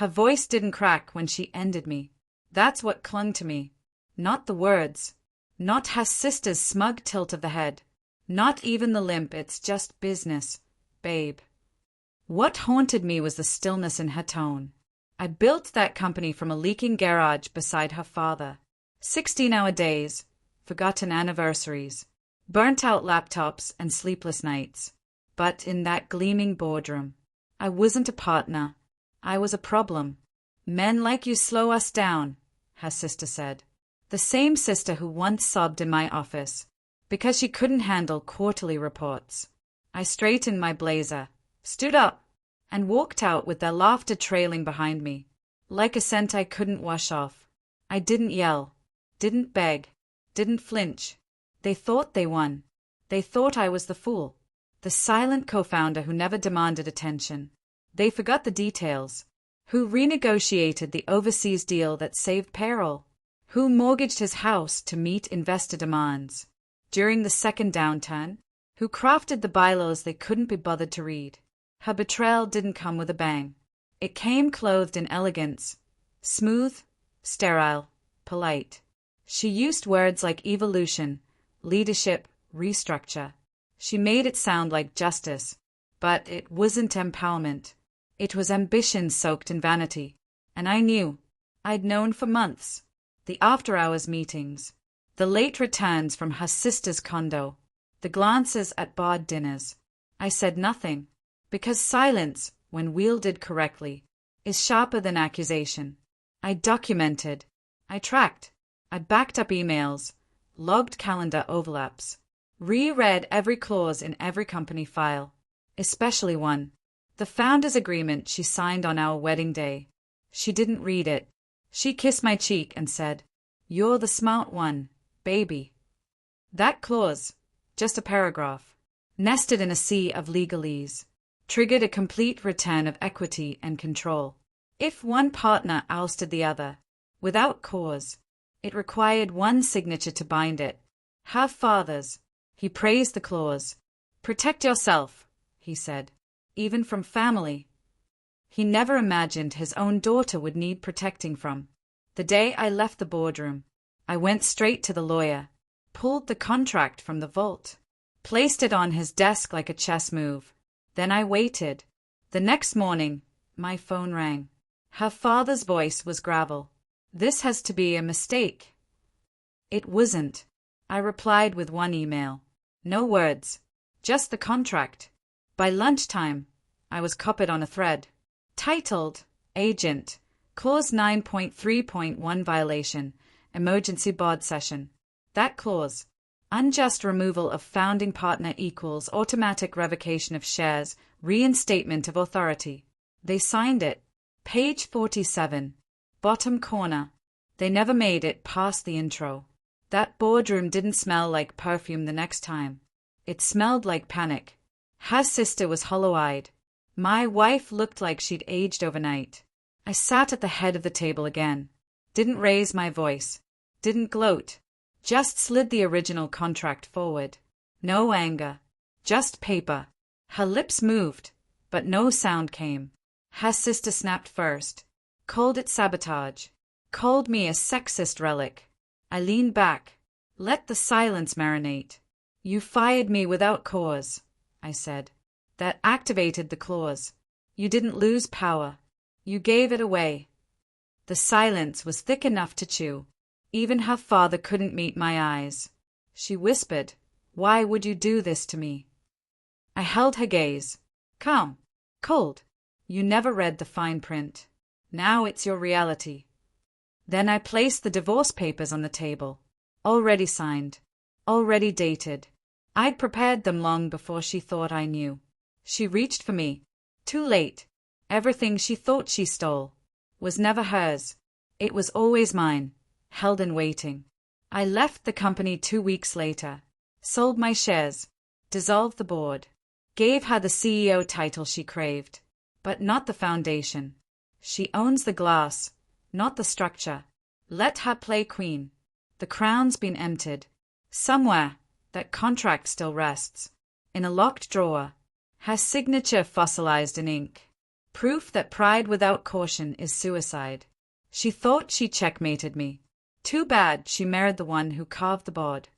Her voice didn't crack when she ended me. That's what clung to me. Not the words. Not her sister's smug tilt of the head. Not even the limp "it's just business, babe." What haunted me was the stillness in her tone. I built that company from a leaking garage beside her father. 16-hour days, forgotten anniversaries, burnt-out laptops and sleepless nights. But in that gleaming boardroom, I wasn't a partner. I was a problem. "Men like you slow us down," her sister said. The same sister who once sobbed in my office because she couldn't handle quarterly reports. I straightened my blazer, stood up, and walked out with their laughter trailing behind me, like a scent I couldn't wash off. I didn't yell, didn't beg, didn't flinch. They thought they won. They thought I was the fool, the silent co-founder who never demanded attention. They forgot the details. Who renegotiated the overseas deal that saved payroll? Who mortgaged his house to meet investor demands during the second downturn? Who crafted the bylaws they couldn't be bothered to read? Her betrayal didn't come with a bang. It came clothed in elegance, smooth, sterile, polite. She used words like evolution, leadership, restructure. She made it sound like justice, but it wasn't empowerment. It was ambition soaked in vanity. And I knew. I'd known for months. The after-hours meetings, the late returns from her sister's condo, the glances at bar dinners. I said nothing, because silence, when wielded correctly, is sharper than accusation. I documented. I tracked. I backed up emails, logged calendar overlaps, reread every clause in every company file, especially one. The founder's agreement she signed on our wedding day. She didn't read it. She kissed my cheek and said, "You're the smart one, baby." That clause, just a paragraph, nested in a sea of legalese, triggered a complete return of equity and control. If one partner ousted the other, without cause, it required one signature to bind it. Her father's. He praised the clause. "Protect yourself," he said, "even from family." He never imagined his own daughter would need protecting from. The day I left the boardroom, I went straight to the lawyer, pulled the contract from the vault, placed it on his desk like a chess move. Then I waited. The next morning, my phone rang. Her father's voice was gravel. "This has to be a mistake." It wasn't. I replied with one email. No words. Just the contract. By lunchtime, I was copied on a thread, titled, "Agent, Clause 9.3.1 Violation, Emergency Board Session." That clause, unjust removal of founding partner equals automatic revocation of shares, reinstatement of authority. They signed it. Page 47, bottom corner. They never made it past the intro. That boardroom didn't smell like perfume the next time. It smelled like panic. Her sister was hollow-eyed. My wife looked like she'd aged overnight. I sat at the head of the table again. Didn't raise my voice. Didn't gloat. Just slid the original contract forward. No anger. Just paper. Her lips moved, but no sound came. Her sister snapped first. Called it sabotage. Called me a sexist relic. I leaned back. Let the silence marinate. "You fired me without cause," I said. "That activated the clause. You didn't lose power. You gave it away." The silence was thick enough to chew. Even her father couldn't meet my eyes. She whispered, "Why would you do this to me?" I held her gaze. Calm. Cold. "You never read the fine print. Now it's your reality." Then I placed the divorce papers on the table. Already signed. Already dated. I'd prepared them long before she thought I knew. She reached for me. Too late. Everything she thought she stole was never hers. It was always mine, held in waiting. I left the company 2 weeks later, sold my shares, dissolved the board, gave her the CEO title she craved, but not the foundation. She owns the glass, not the structure. Let her play queen. The crown's been emptied. Somewhere, that contract still rests. In a locked drawer. Her signature fossilized in ink. Proof that pride without caution is suicide. She thought she checkmated me. Too bad she married the one who carved the board.